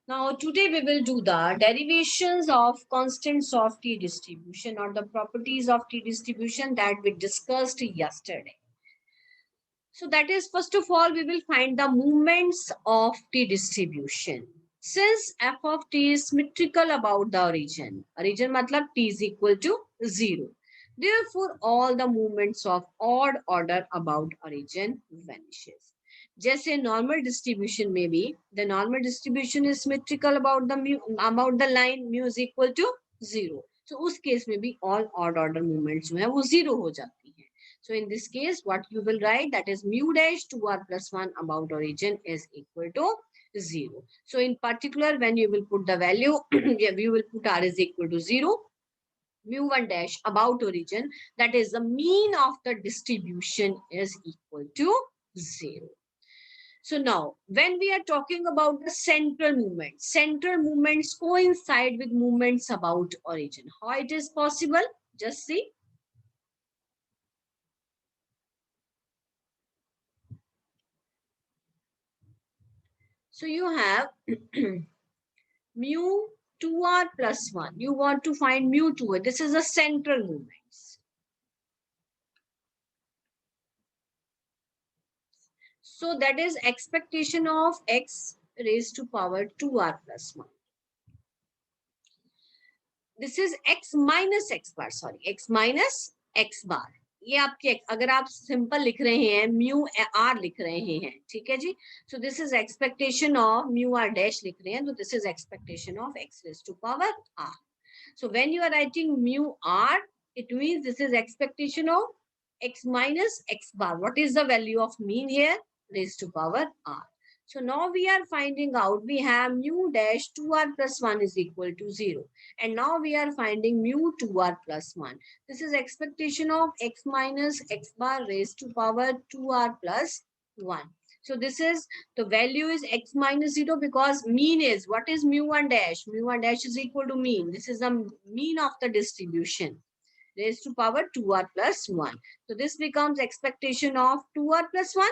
Now today we will do the derivations of constants of T distribution or the properties of T distribution that we discussed yesterday. So that is, first of all, we will find the moments of T distribution. Since f of t is symmetrical about the origin matlab t is equal to 0. Therefore, all the movements of odd order about origin vanishes. जैसे normal distribution में भी the normal distribution is symmetrical about the line mu is equal to 0. So उस case में भी all odd order movements जो है वो 0 हो जाती है. So in this case, what you will write, that is mu dash 2r plus 1 about origin is equal to 0. So in particular, when you will put the value, you will put r is equal to 0, mu 1 dash about origin, that is the mean of the distribution is equal to 0. So now, when we are talking about the central movements coincide with movements about origin. How it is possible? Just see. So you have mu 2r plus 1. You want to find mu 2r. This is a central movements. So that is expectation of x raised to power 2r plus 1. This is x minus x bar. Sorry, x minus x bar. ये आपके अगर आप simple लिख रहे हैं mu R लिख रहे हैं, ठीक है जी. So this is expectation of mu R dash लिख रहे हैं, तो this is expectation of x raise to power R. So when you are writing mu r, it means this is expectation of x minus x bar. What is the value of mean here? Raised to power r. So now we are finding out, we have mu dash 2r plus 1 is equal to 0. And now we are finding mu 2r plus 1. This is expectation of x minus x bar raised to power 2r plus 1. So this is, the value is x minus 0 because mean is, what is mu 1 dash? Mu 1 dash is equal to mean. This is the mean of the distribution raised to power 2r plus 1. So this becomes expectation of 2r plus 1,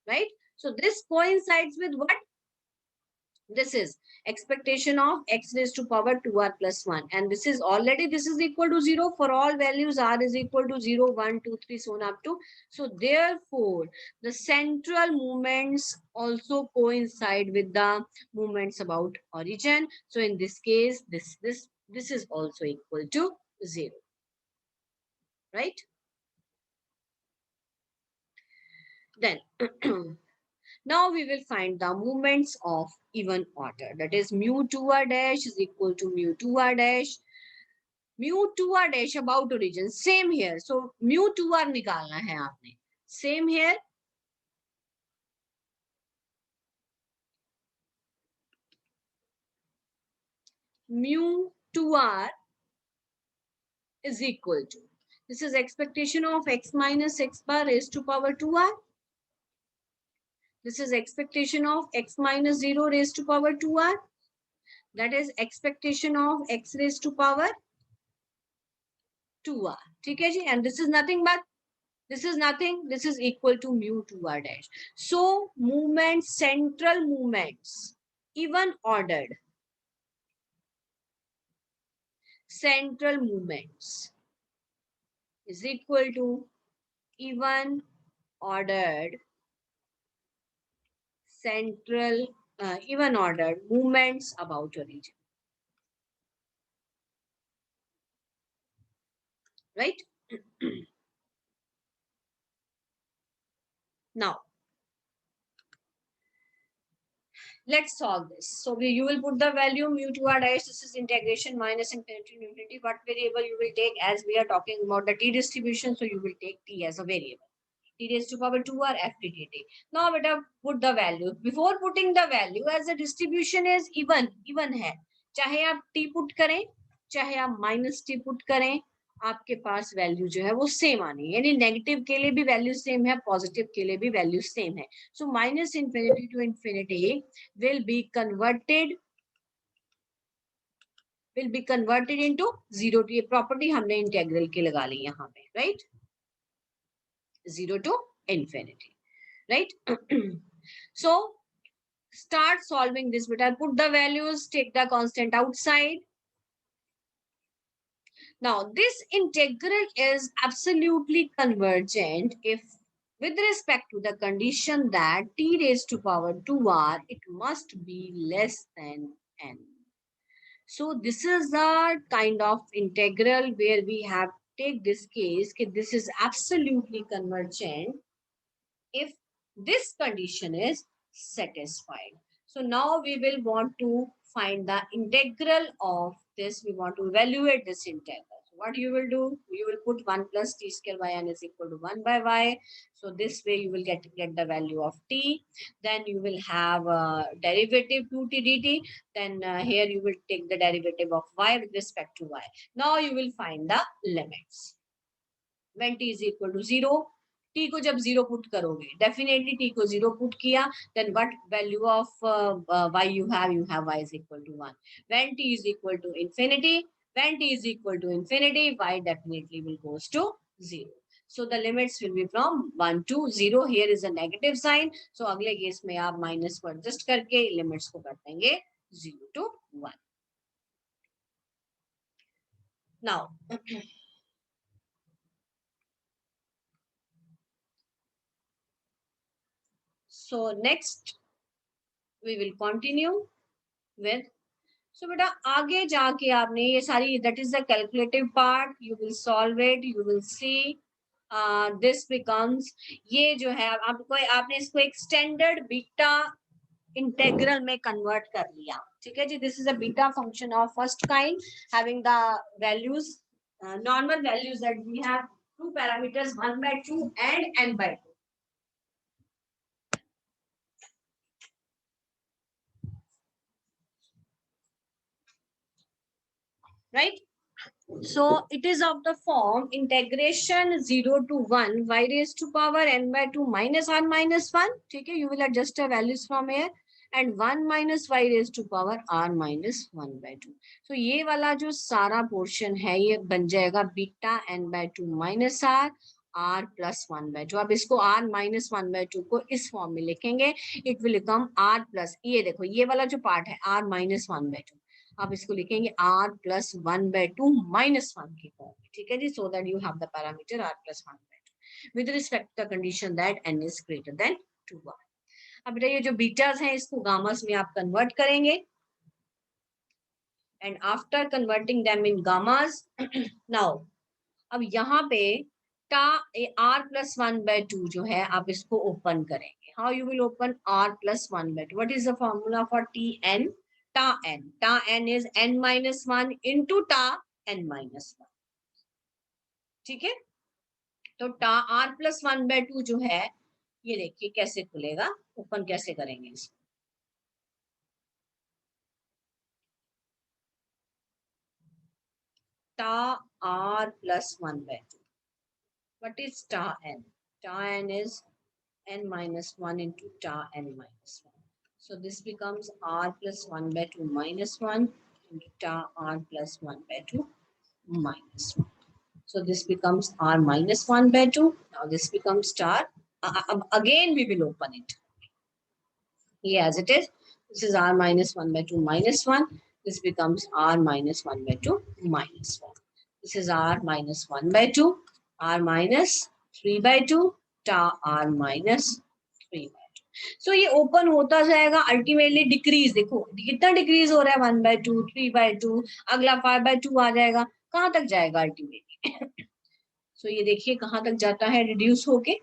right? So this coincides with what? This is expectation of x raised to power 2r plus 1. And this is already, this is equal to 0 for all values. R is equal to 0, 1, 2, 3, so on up to. So therefore, the central movements also coincide with the movements about origin. So in this case, this is also equal to 0. Right? Then now we will find the movements of even order. That is mu 2r dash is equal to mu 2r dash. Mu 2r dash about origin. Same here. So mu 2r निकालना है आपने. Same here. Mu 2r is equal to. This is expectation of x minus x bar raised to power 2r. This is expectation of x minus 0 raised to power 2r. That is expectation of x raised to power 2r. ठीक है जी? And this is nothing but, this is nothing. This is equal to mu 2r dash. So movements, central movements, even ordered. Central movements is equal to even ordered central even ordered movements about origin. Right? Now, let's solve this. So you will put the value mu 2r dash. This is integration minus infinity to infinity. What variable you will take, as we are talking about the t distribution? So you will take t as a variable. T raised to power 2 or FTT. Now beta put the value. Before putting the value, as the distribution is even है, चाहे आप t put करें, चाहे आप minus t put करें, आपके पास value जो है वो सेम आनी है. यानी नेगेटिव के लिए भी वैल्यू सेम है, पॉजिटिव के लिए भी वैल्यू सेम है. So minus infinity to infinity will be converted into 0 to, ये प्रॉपर्टी हमने इंटेग्रल की लगा ली यहाँ पे, right? 0 to infinity, right? So start solving this beta. Put the values, take the constant outside. Now this integral is absolutely convergent if with respect to the condition that t raised to power 2r, it must be less than n. So this is the kind of integral where we have take this case that this is absolutely convergent if this condition is satisfied. So now we will want to find the integral of this. We want to evaluate this integral. So what you will do? You will put 1 plus t square y n is equal to 1 by y. So this way you will get the value of t. Then you will have derivative 2t dt. Then here you will take the derivative of y with respect to y. Now you will find the limits. When t is equal to 0, t को जब 0 put करोगे, definitely t को 0 put किया, then what value of y you have y is equal to 1. When t is equal to infinity, y definitely will goes to 0. So the limits will be from 1 to 0. Here is a negative sign. So अगले case में आप minus को adjust करके limits को कर देंगे 0 to 1. Now so next we will continue with. So बेटा आगे जाके आपने ये सारी, that is the calculative part, you will solve it, you will see this becomes, ये जो है आपने इसको एक स्टैंडर्ड बीटा इंटेग्रल में कन्वर्ट कर लिया. ठीक है जी. This is a beta function of first kind having the values normal values that we have two parameters 1/2 and n/2. Right? So it is of the form integration 0 to 1 y raised to power n/2 minus r minus 1. ठीक है. You will adjust the values from here and 1 minus y raised to power r minus 1/2. So ये वाला जो सारा portion है ये बन जाएगा beta n/2 minus r plus 1/2. अब इसको r minus 1/2 को इस फॉर्म में लिखेंगे. It will become r plus, ये देखो ये वाला जो पार्ट है r minus 1/2, आप इसको लिखेंगे r plus 1/2 minus 1 की फॉर्म में. ठीक है जी. So that you have the parameter r plus 1/2 with respect to the condition that n is greater than 2r. अब बेटा ये जो बीटास हैं इसको गामास में आप कन्वर्ट करेंगे and after converting them in gammas now अब यहाँ पे टा r plus 1/2 जो है आप इसको ओपन करेंगे. How you will open r plus 1/2? What is the formula for Tn? Ta n. Ta n is n minus 1 into ta n minus 1. ठीक है. तो टा r plus 1/2 जो है ये देखिए कैसे खुलेगा. ओपन कैसे करेंगे इसको. Ta r plus 1/2. What is ta n? Ta n is n minus 1 into ta n minus 1. So this becomes r plus 1/2 minus 1 into ta r plus 1/2 minus 1. So this becomes r minus 1/2. Now this becomes star. Again we will open it. Yeah, as it is. This is r minus 1/2 minus 1. This becomes r minus 1/2 minus 1. This is r minus 1/2, r minus 3/2, ta r minus 3/2. So ये open होता जाएगा. Ultimately decrease देखो कितना decrease हो रहा है 1/2, 3/2, अगला 5/2 आ जाएगा. कहाँ तक जाएगा अल्टीमेटली. सो ये देखिए कहाँ तक जाता है रिड्यूस होके.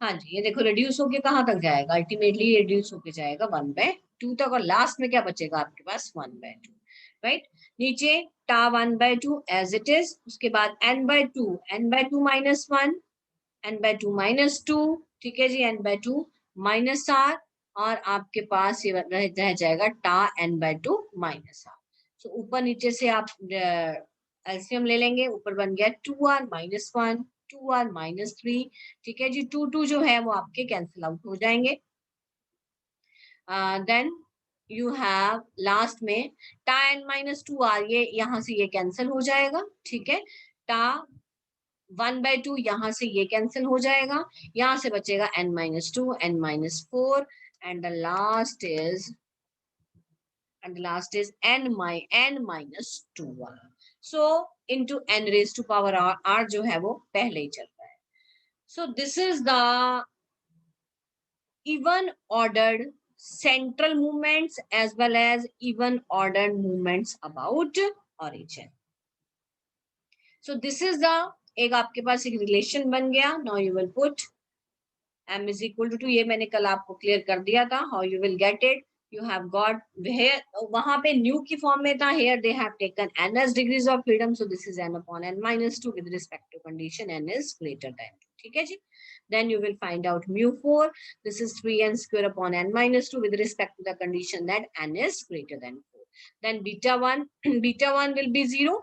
हाँ जी ये देखो रिड्यूस होके कहाँ तक जाएगा. अल्टीमेटली रिड्यूस होके जाएगा 1/2 तक और लास्ट में क्या बचेगा आपके पास 1/2. राइट. नीचे टा 1/2 एज इट इज. उसके बाद n/2 minus 1, n/2 minus 2. ठीक है जी. n/2 minus r और आपके पास ये रह जाएगा टा n/2 minus r. सो ऊपर नीचे से आप एलसीएम ले लेंगे. ऊपर बन गया 2r minus 1, 2r minus 3. ठीक है जी. 2 जो है वो आपके कैंसिल आउट हो जाएंगे. देन you have last में टा n-2r, ये यहाँ से ये कैंसिल हो जाएगा, ठीक है। टा 1/2 यहाँ से ये कैंसिल हो जाएगा, यहाँ से बचेगा n-2, n-4 and the last is n-2r. So into n raised to power r, r जो है वो पहले ही चल रहा है. So this is the even ordered central movements as well as even ordered movements about origin. So this is the, एक आपके पास एक रिलेशन बन गया. Now you will put m is equal to 2. ये मैंने कल आपको क्लियर कर दिया था. How you will get it? You have got here, वहां पे न्यू की फॉर्म में था. Here they have taken n as degrees of freedom, so this is n upon n-2 with respect to condition n is greater than 2. ठीक है जी. Then you will find out mu4. This is 3n square upon n-2 with respect to the condition that n is greater than 4. Then beta 1, beta 1 will be 0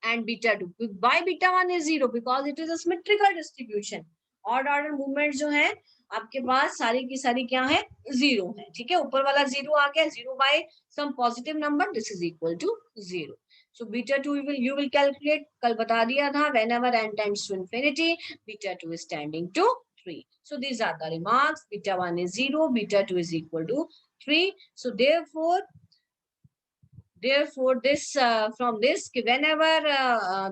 and beta 2. Why beta 1 is 0? Because it is a symmetrical distribution. Odd order movement जो है आपके पास सारी की सारी क्या है, zero है. ठीक है, ऊपर वाला जीरो आ गया, zero by some positive number, this is equal to zero. So beta 2 you will calculate, कल बता दिया था, whenever n tends to infinity, beta 2 is tending to 3. So these are the remarks. Beta 1 is 0, beta 2 is equal to 3. So therefore this from this, whenever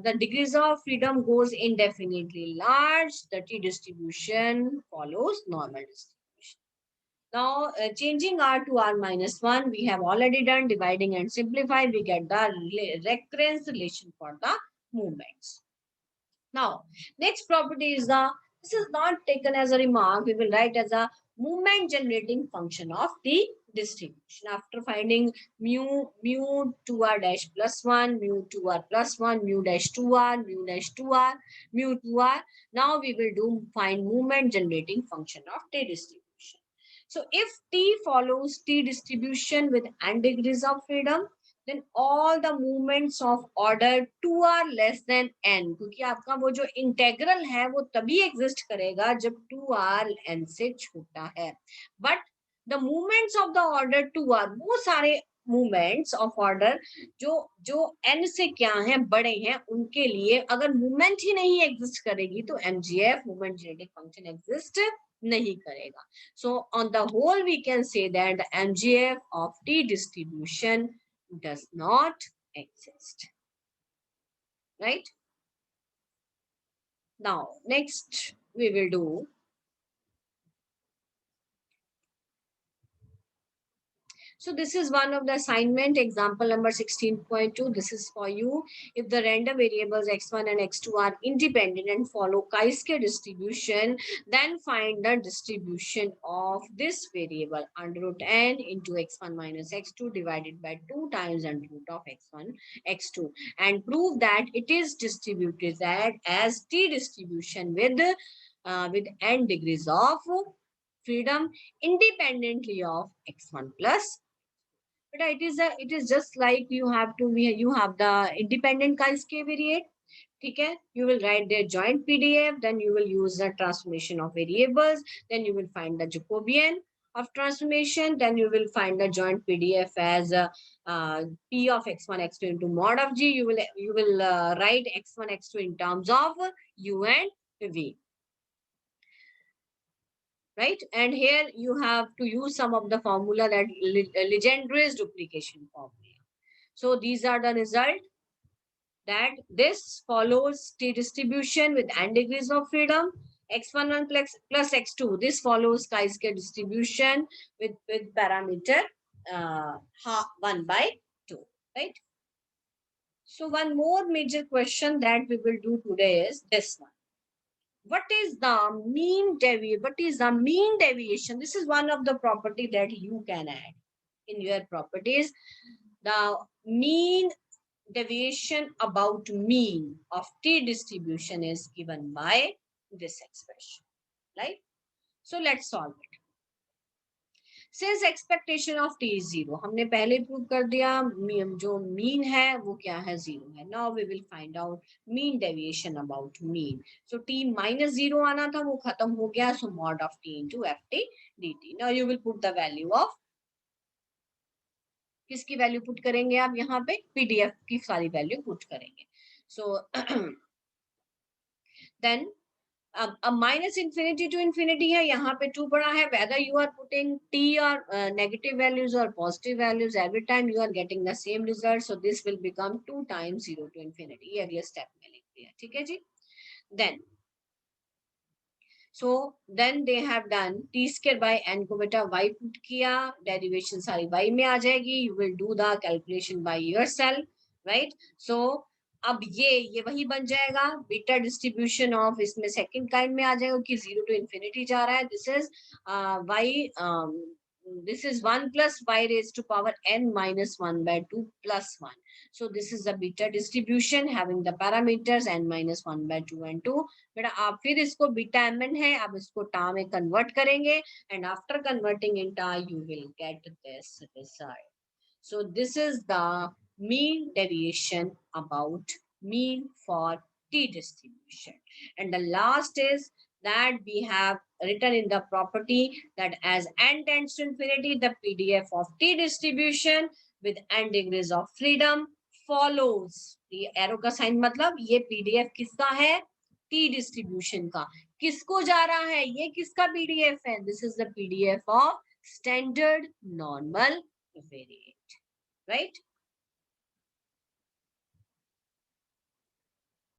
the degrees of freedom goes indefinitely large, the t distribution follows normal distribution. Now changing r to r minus 1, we have already done. Dividing and simplify, we get the recurrence relation for the movements. Now next property is the, this is not taken as a remark, we will write as a movement generating function of the distribution. After finding mu 2r dash plus 1, mu 2r plus 1, mu dash 2r, mu dash 2r, mu 2r, now we will do find movement generating function of t distribution. So if t follows t distribution with n degrees of freedom, then all the movements of order 2 are less than n, क्योंकि आपका वो जो integral है वो तभी exist करेगा जब 2 r n से छोटा है. But the movements of the order 2 r, वो सारे मूवमेंट्स ऑफ ऑर्डर जो n से क्या है, बड़े हैं, उनके लिए अगर मूवमेंट ही नहीं एग्जिस्ट करेगी तो mgf movement genetic function exist नहीं करेगा. So on the whole we can say that the mgf of t distribution does not exist, right? Now next we will do So this is one of the assignment, example number 16.2. This is for you. If the random variables x1 and x2 are independent and follow chi-square distribution, then find the distribution of this variable under root n into x1 minus x2 divided by 2 times under root of x1, x2, and prove that it is distributed as t distribution with n degrees of freedom independently of x1 plus. But it is just like you have the independent chi-square variate. Okay, you will write their joint PDF, then you will use the transformation of variables, then you will find the Jacobian of transformation, then you will find the joint PDF as P of x1 x2 into mod of G. You will write x1 x2 in terms of U and V. Right, and here you have to use some of the formula, that Legendre's duplication formula. So these are the result, that this follows t distribution with n degrees of freedom, x1 plus x2. This follows chi-square distribution with parameter 1/2, right? So one more major question that we will do today is this one. What is the mean deviation? This is one of the property that you can add in your properties. The mean deviation about mean of t distribution is given by this expression, right? So let's solve it. Since expectation of t is 0, हमने पहले prove कर दिया जो mean है वो क्या है, 0 है. Now we will find out mean deviation about mean. So t minus 0 आना था, वो खत्म हो गया. So mod of t into ft dt. Now you will put the value of किसकी वैल्यू पुट करेंगे आप यहाँ पे? पीडीएफ की सारी वैल्यू पुट करेंगे. सो देन अब माइनस इंफिनिटी टू इंफिनिटी है, यहाँ पे 2 पड़ा है. Whether you are putting t और नेगेटिव वैल्यूज और positive values, every time you are getting the same result. So this will become 2 times 0 to infinity. ये अगले स्टेप में लिख दिया. ठीक है जी. Then so then they have done t square by n को बेटा y पुट किया, डेरिवेशन सारी y में आ जाएगी. you will do the calculation by yourself, right? so अब ये वही बन जाएगा बीटा डिस्ट्रीब्यूशन ऑफ, इसमें सेकंड काइंड में आ जाएगा कि 0 टू इंफिनिटी जा रहा है. This is y, this is 1 plus y raised to power n minus 1 by 2 plus 1. So this is the beta distribution having the parameters n minus 1 by 2 and 2. बेटा आप फिर इसको बीटा mn है, आप इसको टा में कन्वर्ट करेंगे एंड आफ्टर कन्वर्टिंग इन टा you will get this result. So this is the mean deviation about mean for t distribution. And the last is that we have written in the property that as n tends to infinity, the PDF of t distribution with n degrees of freedom follows. ये arrow का sign मतलब ये PDF किसका है? T distribution का. किसको जा रहा है? ये किसका पीडीएफ है? This is the PDF of standard normal variate, right?